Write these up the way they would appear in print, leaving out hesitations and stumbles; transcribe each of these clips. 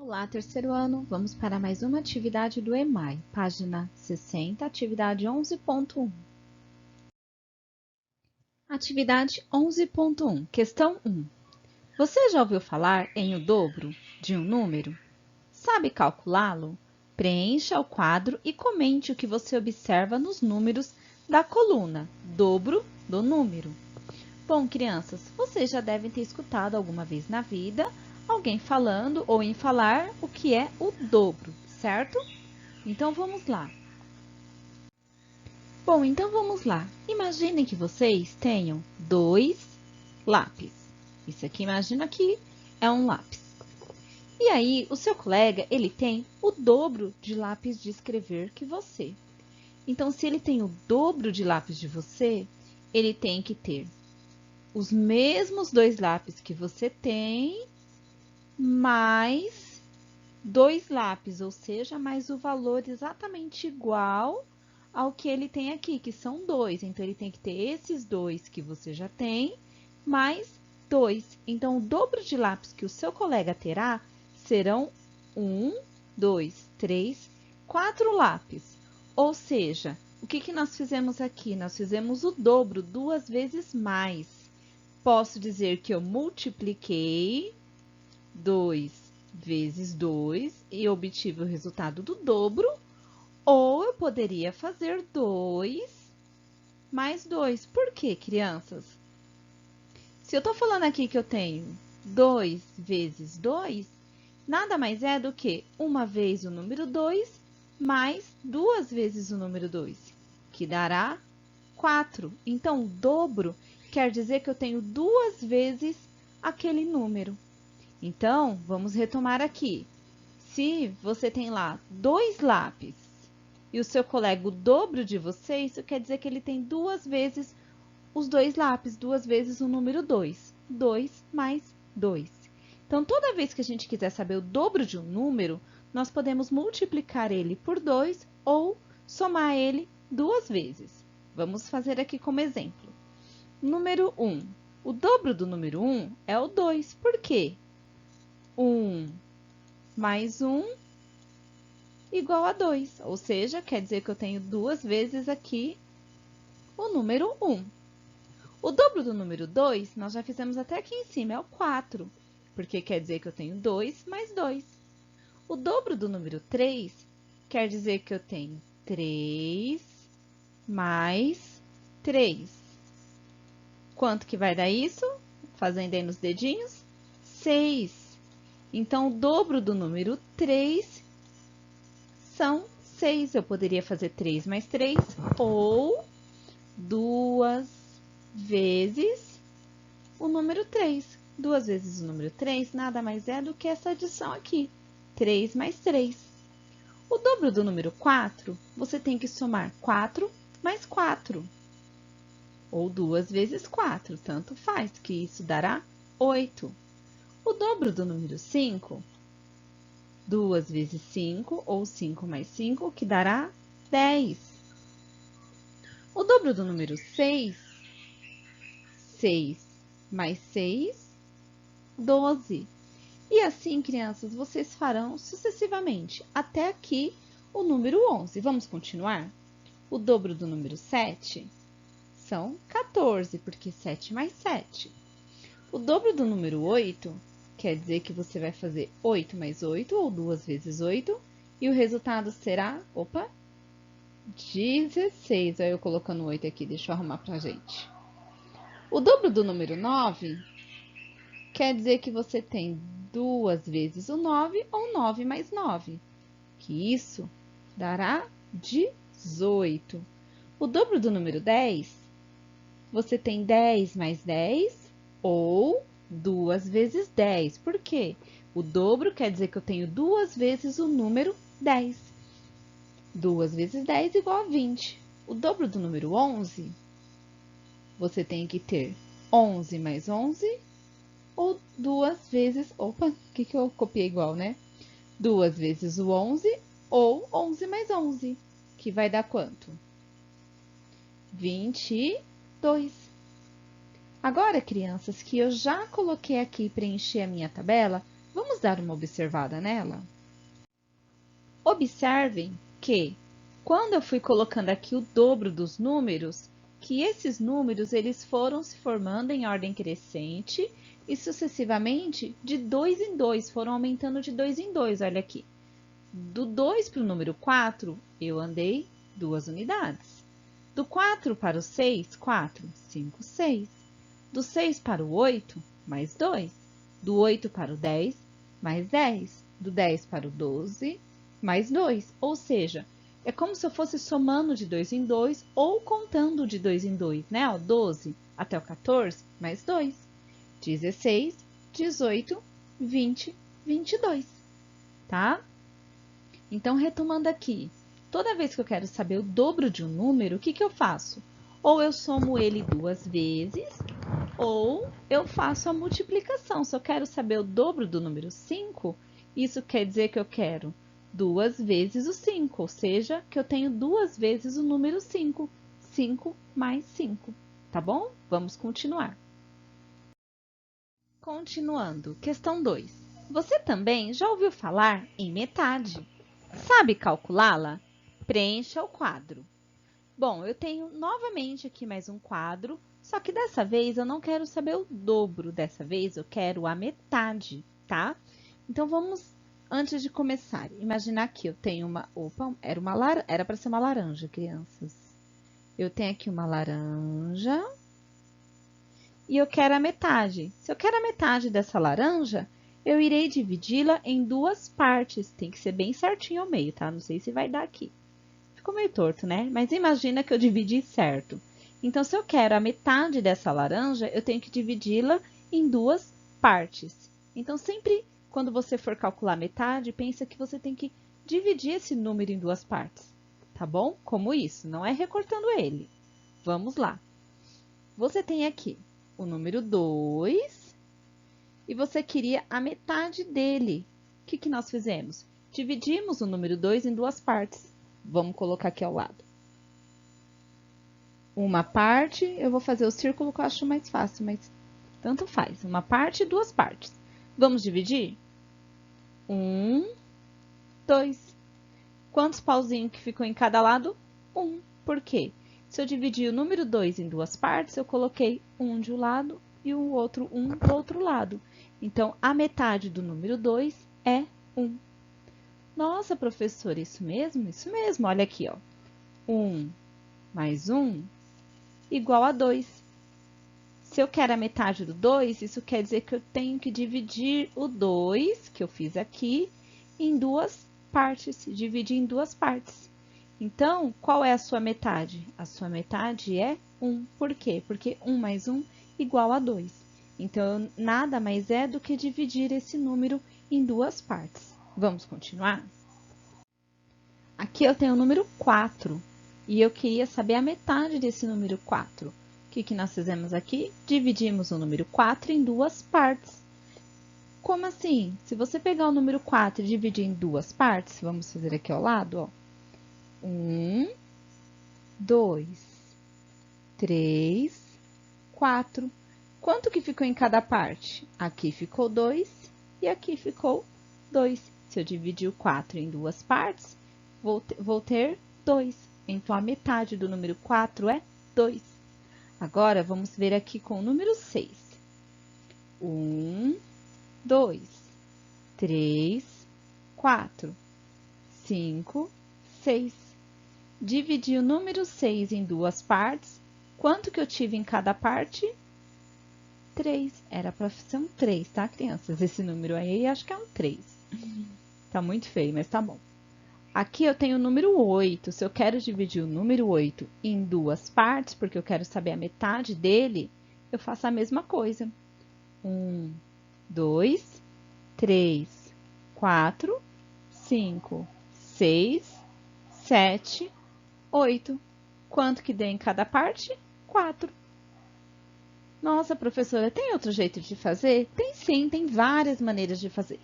Olá, terceiro ano, vamos para mais uma atividade do EMAI, página 60, atividade 11.1. Atividade 11.1, questão 1. Você já ouviu falar em o dobro de um número? Sabe calculá-lo? Preencha o quadro e comente o que você observa nos números da coluna dobro do número. Bom, crianças, vocês já devem ter escutado alguma vez na vida alguém falando ou em falar o que é o dobro, certo? Então vamos lá. Bom, então vamos lá. Imaginem que vocês tenham dois lápis. Isso aqui, imagina que é um lápis. E aí, o seu colega, ele tem o dobro de lápis de escrever que você. Então, se ele tem o dobro de lápis de você, ele tem que ter os mesmos dois lápis que você tem, mais dois lápis, ou seja, mais o valor exatamente igual ao que ele tem aqui, que são dois. Então, ele tem que ter esses dois que você já tem, mais dois. Então, o dobro de lápis que o seu colega terá serão 1, 2, 3, 4 lápis. Ou seja, o que nós fizemos aqui? Nós fizemos o dobro, duas vezes mais. Posso dizer que eu multipliquei 2 vezes 2 e obtive o resultado do dobro, ou eu poderia fazer 2 mais 2. Por quê, crianças? Se eu estou falando aqui que eu tenho 2 vezes 2, nada mais é do que uma vez o número 2 mais duas vezes o número 2, que dará 4. Então, o dobro quer dizer que eu tenho duas vezes aquele número. Então, vamos retomar aqui. Se você tem lá dois lápis e o seu colega o dobro de você, isso quer dizer que ele tem duas vezes os dois lápis, duas vezes o número 2. 2 mais 2. Então, toda vez que a gente quiser saber o dobro de um número, nós podemos multiplicar ele por 2 ou somar ele duas vezes. Vamos fazer aqui como exemplo. Número 1. O dobro do número 1 é o 2. Por quê? 1 mais 1 igual a 2. Ou seja, quer dizer que eu tenho duas vezes aqui o número 1. O dobro do número 2, nós já fizemos até aqui em cima, é o 4. Porque quer dizer que eu tenho 2 mais 2. O dobro do número 3 quer dizer que eu tenho 3 mais 3. Quanto que vai dar isso? Fazendo aí nos dedinhos? 6. Então, o dobro do número 3 são 6. Eu poderia fazer 3 mais 3 ou 2 vezes o número 3. 2 vezes o número 3 nada mais é do que essa adição aqui. 3 mais 3. O dobro do número 4, você tem que somar 4 mais 4. Ou 2 vezes 4, tanto faz, que isso dará 8. O dobro do número 5, 2 vezes 5, ou 5 mais 5, que dará 10. O dobro do número 6, 6 mais 6, 12. E assim, crianças, vocês farão sucessivamente, até aqui o número 11. Vamos continuar? O dobro do número 7 são 14, porque 7 mais 7. O dobro do número 8 quer dizer que você vai fazer 8 mais 8, ou 2 vezes 8, e o resultado será, 16. Olha eu colocando 8 aqui, deixa eu arrumar pra gente. O dobro do número 9 quer dizer que você tem 2 vezes o 9, ou 9 mais 9, que isso dará 18. O dobro do número 10, você tem 10 mais 10, ou 2 vezes 10. Por quê? O dobro quer dizer que eu tenho duas vezes o número 10. 2 vezes 10 igual a 20. O dobro do número 11, você tem que ter 11 mais 11, ou 2 vezes... Opa, o que eu copiei igual, né? 2 vezes o 11, ou 11 mais 11, que vai dar quanto? 22. Agora, crianças, que eu já coloquei aqui e preenchi a minha tabela, Vamos dar uma observada nela? Observem que, quando eu fui colocando aqui o dobro dos números, que esses números eles foram se formando em ordem crescente e sucessivamente de 2 em 2, foram aumentando de 2 em 2, olha aqui. Do 2 para o número 4, eu andei 2 unidades. Do 4 para o 6, 4, 5, 6. Do 6 para o 8, mais 2. Do 8 para o 10, mais 10. Do 10 para o 12, mais 2. Ou seja, é como se eu fosse somando de 2 em 2 ou contando de 2 em 2, né? Ó, 12 até o 14, mais 2. 16, 18, 20, 22, tá? Então, retomando aqui, toda vez que eu quero saber o dobro de um número, o que eu faço? Ou eu somo ele 2 vezes, ou eu faço a multiplicação. Se eu quero saber o dobro do número 5, isso quer dizer que eu quero 2 vezes o 5, ou seja, que eu tenho 2 vezes o número 5. 5 mais 5, tá bom? Vamos continuar. Continuando, questão 2. Você também já ouviu falar em metade? Sabe calculá-la? Preencha o quadro. Bom, eu tenho novamente aqui mais um quadro, só que dessa vez eu não quero saber o dobro, dessa vez eu quero a metade, tá? Então, vamos, antes de começar, imaginar que eu tenho uma... Opa, era para ser uma laranja, crianças. Eu tenho aqui uma laranja e eu quero a metade. Se eu quero a metade dessa laranja, eu irei dividi-la em 2 partes. Tem que ser bem certinho ao meio, tá? Não sei se vai dar aqui. Ficou meio torto, né? Mas imagina que eu dividi certo. Então, se eu quero a metade dessa laranja, eu tenho que dividi-la em 2 partes. Então, sempre quando você for calcular metade, pensa que você tem que dividir esse número em 2 partes. Tá bom? Como isso, não é recortando ele. Vamos lá. Você tem aqui o número 2 e você queria a metade dele. O que nós fizemos? Dividimos o número 2 em 2 partes. Vamos colocar aqui ao lado. Uma parte, eu vou fazer o círculo que eu acho mais fácil, mas tanto faz. Uma parte e 2 partes. Vamos dividir? 1, 2. Quantos pauzinhos que ficou em cada lado? 1. Por quê? Se eu dividir o número 2 em 2 partes, eu coloquei um de um lado e o outro um do outro lado. Então, a metade do número 2 é 1. Nossa, professora, isso mesmo? Isso mesmo, olha aqui, ó. 1 mais 1 igual a 2. Se eu quero a metade do 2, isso quer dizer que eu tenho que dividir o 2, que eu fiz aqui, em 2 partes, dividir em 2 partes. Então, qual é a sua metade? A sua metade é 1. Por quê? Porque 1 mais 1 igual a 2. Então, nada mais é do que dividir esse número em 2 partes. Vamos continuar? Aqui eu tenho o número 4 e eu queria saber a metade desse número 4. O que nós fizemos aqui? Dividimos o número 4 em 2 partes. Como assim? Se você pegar o número 4 e dividir em 2 partes, vamos fazer aqui ao lado, ó. 1, 2, 3, 4. Quanto que ficou em cada parte? Aqui ficou 2 e aqui ficou 2. Se eu dividir o 4 em 2 partes, vou ter 2. Então, a metade do número 4 é 2. Agora, vamos ver aqui com o número 6. 1, 2, 3, 4, 5, 6. Dividi o número 6 em 2 partes. Quanto que eu tive em cada parte? 3. Era para ser um 3, tá, crianças? Esse número aí, acho que é um 3. Tá muito feio, mas tá bom. Aqui eu tenho o número 8. Se eu quero dividir o número 8 em 2 partes, porque eu quero saber a metade dele, eu faço a mesma coisa. 1, 2, 3, 4, 5, 6, 7, 8. Quanto que deu em cada parte? 4. Nossa, professora, tem outro jeito de fazer? Tem sim, tem várias maneiras de fazer.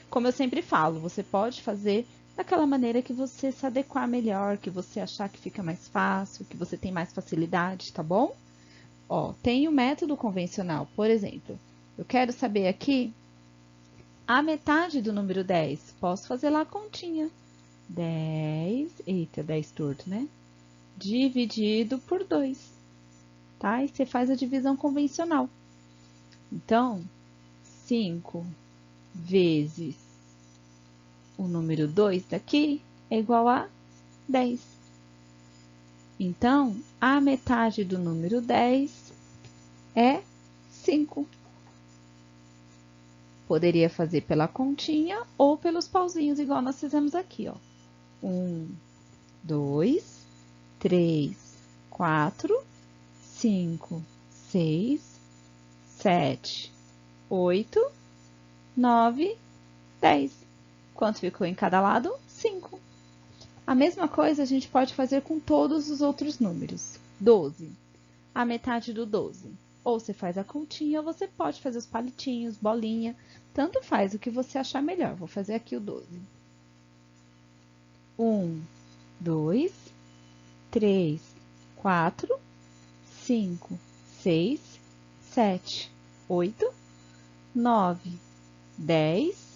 Como eu sempre falo, você pode fazer daquela maneira que você se adequar melhor, que você achar que fica mais fácil, que você tem mais facilidade, tá bom? Ó, tem o método convencional, por exemplo. Eu quero saber aqui a metade do número 10. Posso fazer lá a continha. 10, eita, 10 torto, né? Dividido por 2, tá? E você faz a divisão convencional. Então, 5 vezes o número 2 daqui é igual a 10. Então, a metade do número 10 é 5. Poderia fazer pela continha ou pelos pauzinhos, igual nós fizemos aqui, ó. 1, 2, 3, 4, 5, 6, 7, 8, 9, 10. Quanto ficou em cada lado? 5. A mesma coisa a gente pode fazer com todos os outros números. 12. A metade do 12. Ou você faz a continha, ou você pode fazer os palitinhos, bolinha. Tanto faz o que você achar melhor. Vou fazer aqui o 12. 1, 2, 3, 4, 5, 6, 7, 8, 9, 10,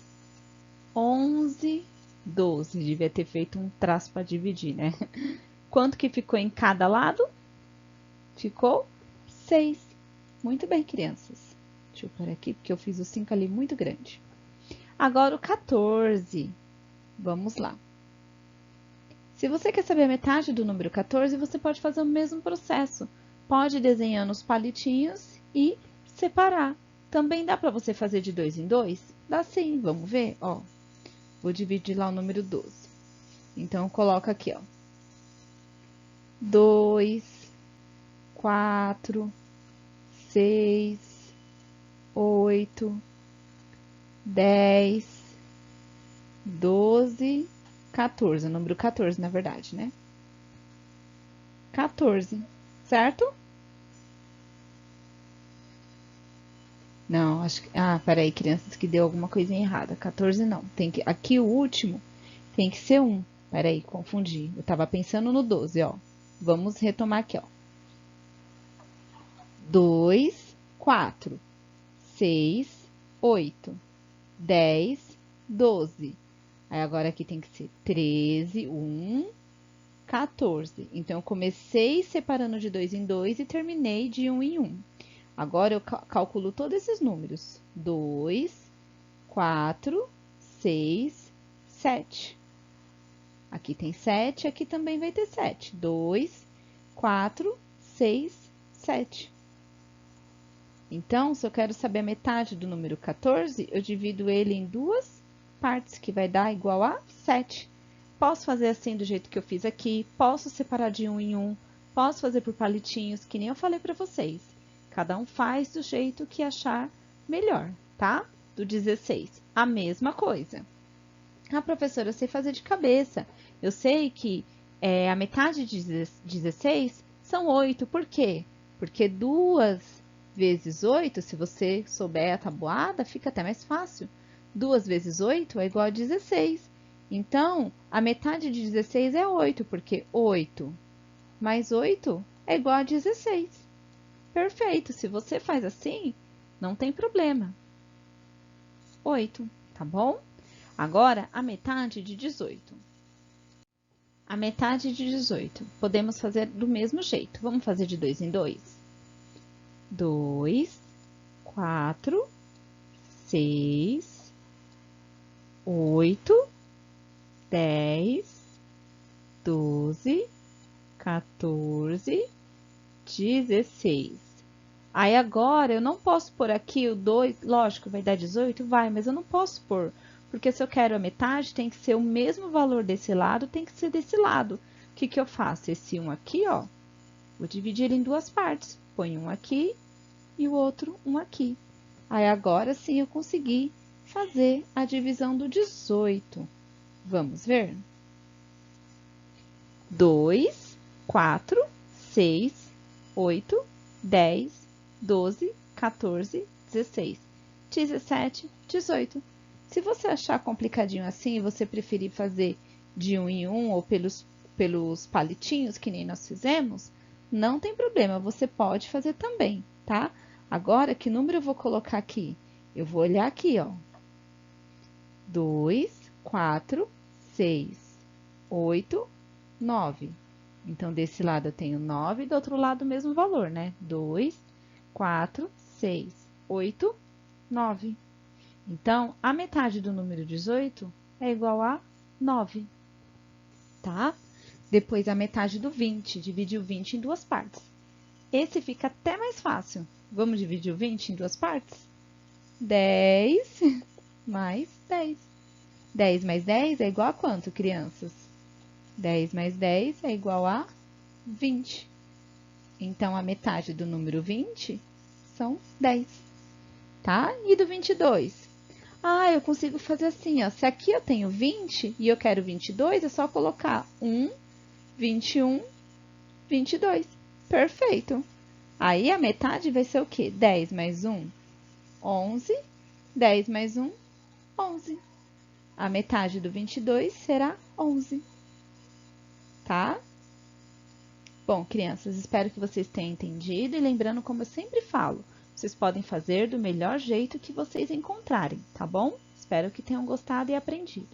11, 12. Devia ter feito um traço para dividir, né? Quanto que ficou em cada lado? Ficou 6. Muito bem, crianças. Deixa eu pôr aqui, porque eu fiz o 5 ali muito grande. Agora o 14. Vamos lá. Se você quer saber a metade do número 14, você pode fazer o mesmo processo. Pode ir desenhando os palitinhos e separar. Também dá para você fazer de 2 em 2? Dá sim, vamos ver? Ó, vou dividir lá o número 12. Então, coloca aqui, ó. 2, 4, 6, 8, 10, 12, 14. O número 14, na verdade, né? 14, certo? Não, acho que... Ah, peraí, crianças, que deu alguma coisinha errada. 14 não. Tem que... Aqui o último tem que ser 1. Peraí, confundi. Eu tava pensando no 12, ó. Vamos retomar aqui, ó. 2, 4, 6, 8, 10, 12. Aí, agora aqui tem que ser 13, 1, 14. Então, eu comecei separando de 2 em 2 e terminei de 1 em 1. Agora, eu calculo todos esses números. 2, 4, 6, 7. Aqui tem 7, aqui também vai ter 7. 2, 4, 6, 7. Então, se eu quero saber a metade do número 14, eu divido ele em duas partes, que vai dar igual a 7. Posso fazer assim do jeito que eu fiz aqui, posso separar de 1 em 1, posso fazer por palitinhos, que nem eu falei para vocês. Cada um faz do jeito que achar melhor, tá? Do 16, a mesma coisa. Ah, professora, eu sei fazer de cabeça. Eu sei que a metade de 16 são 8. Por quê? Porque 2 vezes 8, se você souber a tabuada, fica até mais fácil. 2 vezes 8 é igual a 16. Então, a metade de 16 é 8, porque 8 mais 8 é igual a 16. Perfeito, se você faz assim, não tem problema. 8, tá bom? Agora, a metade de 18. A metade de 18, podemos fazer do mesmo jeito. Vamos fazer de 2 em 2? 2, 4, 6, 8, 10, 12, 14, 16. Aí, agora, eu não posso pôr aqui o 2, lógico, vai dar 18? Vai, mas eu não posso pôr, porque se eu quero a metade, tem que ser o mesmo valor desse lado, tem que ser desse lado. O que que eu faço? Esse 1 aqui, ó, vou dividir ele em duas partes. Põe um aqui e o outro um aqui. Aí, agora sim, eu consegui fazer a divisão do 18. Vamos ver? 2, 4, 6, 8, 10, 12, 14, 16, 17, 18. Se você achar complicadinho assim e você preferir fazer de 1 em 1 ou pelos palitinhos, que nem nós fizemos, não tem problema, você pode fazer também, tá? Agora, que número eu vou colocar aqui? Eu vou olhar aqui, ó. 2, 4, 6, 8, 9. Então, desse lado eu tenho 9, do outro lado o mesmo valor, né? 2, 4, 6, 8, 9. Então, a metade do número 18 é igual a 9, tá? Depois, a metade do 20, divide o 20 em duas partes. Esse fica até mais fácil. Vamos dividir o 20 em duas partes? 10 mais 10. 10 mais 10 é igual a quanto, crianças? 10 mais 10 é igual a 20. Então, a metade do número 20 são 10, tá? E do 22? Ah, eu consigo fazer assim, ó. Se aqui eu tenho 20 e eu quero 22, é só colocar 1, 21, 22. Perfeito. Aí, a metade vai ser o quê? 10 mais 1, 11. 10 mais 1, 11. A metade do 22 será 11. Tá? Bom, crianças, espero que vocês tenham entendido. E lembrando, como eu sempre falo, vocês podem fazer do melhor jeito que vocês encontrarem, tá bom? Espero que tenham gostado e aprendido.